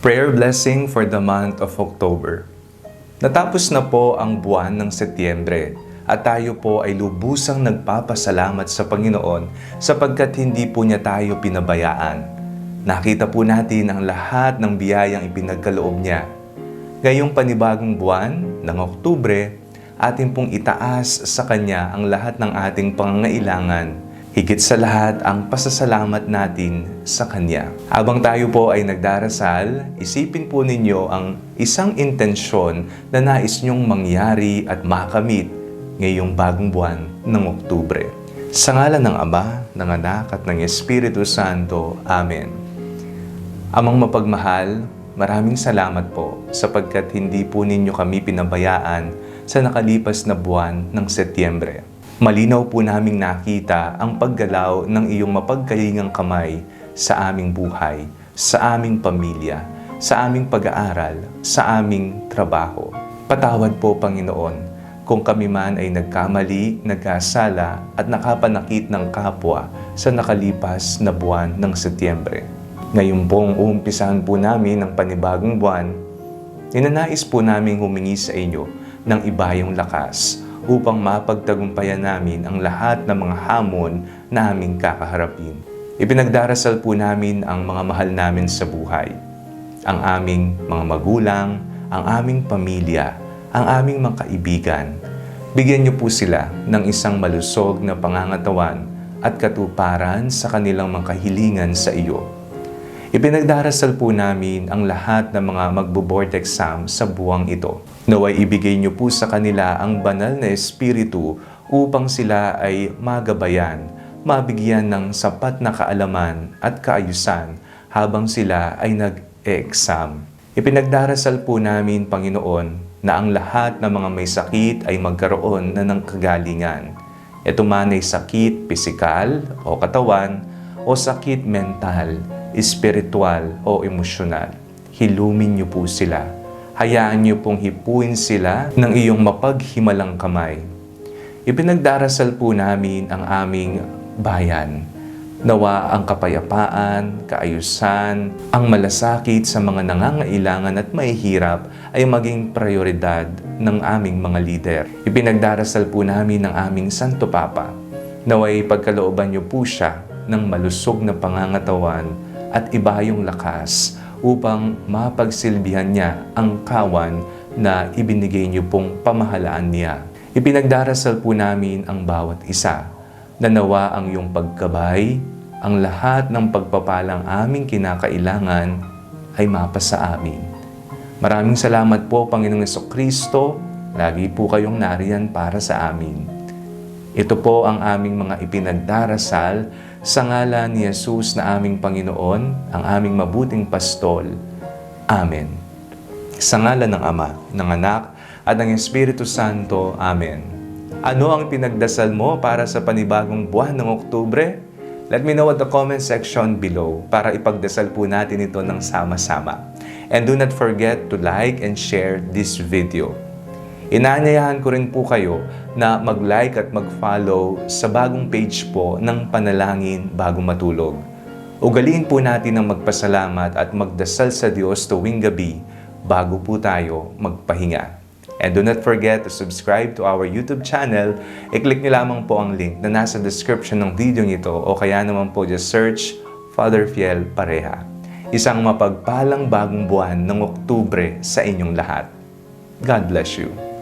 Prayer blessing for the month of October. Natapos na po ang buwan ng Setyembre at tayo po ay lubusang nagpapasalamat sa Panginoon sapagkat hindi po niya tayo pinabayaan. Nakita po natin ang lahat ng biyayang ipinagkaloob niya. Ngayong panibagong buwan ng Oktubre, atin pong itaas sa Kanya ang lahat ng ating pangangailangan. Higit sa lahat ang pasasalamat natin sa Kanya. Habang tayo po ay nagdarasal, isipin po ninyo ang isang intensyon na nais nyong mangyari at makamit ngayong bagong buwan ng Oktubre. Sa ngalan ng Ama, ng Anak at ng Espiritu Santo. Amen. Amang mapagmahal, maraming salamat po sapagkat hindi po ninyo kami pinabayaan sa nakalipas na buwan ng Setyembre. Malinaw po naming nakita ang paggalaw ng iyong mapagkalingang kamay sa aming buhay, sa aming pamilya, sa aming pag-aaral, sa aming trabaho. Patawad po, Panginoon, kung kami man ay nagkamali, nagkasala at nakapanakit ng kapwa sa nakalipas na buwan ng Setyembre. Ngayon pong uumpisahan po namin ang panibagong buwan, ninanais po namin humingi sa inyo ng ibayong lakas upang mapagtagumpayan namin ang lahat ng mga hamon na aming kakaharapin. Ipinagdarasal po namin ang mga mahal namin sa buhay, ang aming mga magulang, ang aming pamilya, ang aming mga kaibigan. Bigyan niyo po sila ng isang malusog na pangangatawan at katuparan sa kanilang mga kahilingan sa iyo. Ipinagdarasal po namin ang lahat ng mga magbo-board exam sa buwang ito. Naway ibigay niyo po sa kanila ang banal na espiritu upang sila ay magabayan, mabigyan ng sapat na kaalaman at kaayusan habang sila ay nag-e-exam. Ipinagdarasal po namin, Panginoon, na ang lahat ng mga may sakit ay magkaroon na ng kagalingan. Ito man ay sakit pisikal o katawan o sakit mental, espiritual o emosyonal. Hilumin niyo po sila. Hayaan niyo pong hipuin sila ng iyong mapaghimalang kamay. Ipinagdarasal po namin ang aming bayan. Nawa ang kapayapaan, kaayusan, ang malasakit sa mga nangangailangan at mahihirap ay maging prioridad ng aming mga lider. Ipinagdarasal po namin ang aming Santo Papa. Naway pagkalooban niyo po siya ng malusog na pangangatawan at ibayong lakas upang mapagsilbihan niya ang kawan na ibinigay niyo pong pamahalaan niya. Ipinagdarasal po namin ang bawat isa na nawa ang iyong pagkabay, ang lahat ng pagpapalang aming kinakailangan ay mapasa amin. Maraming salamat po, Panginoong Jesucristo. Lagi po kayong nariyan para sa amin. Ito po ang aming mga ipinagdarasal sa ngalan ni Jesus na aming Panginoon, ang aming mabuting pastol. Amen. Sa ngalan ng Ama, ng Anak, at ng Espiritu Santo. Amen. Ano ang pinagdasal mo para sa panibagong buwan ng Oktubre? Let me know at the comment section below para ipagdasal po natin ito ng sama-sama. And do not forget to like and share this video. Inaanyayahan ko rin po kayo na mag-like at mag-follow sa bagong page po ng Panalangin Bago Matulog. Ugaliin po natin ang magpasalamat at magdasal sa Diyos tuwing gabi bago po tayo magpahinga. And do not forget to subscribe to our YouTube channel. I-click niyo lamang po ang link na nasa description ng video nito o kaya naman po just search Father Fiel Pareha. Isang mapagpalang bagong buwan ng Oktubre sa inyong lahat. God bless you.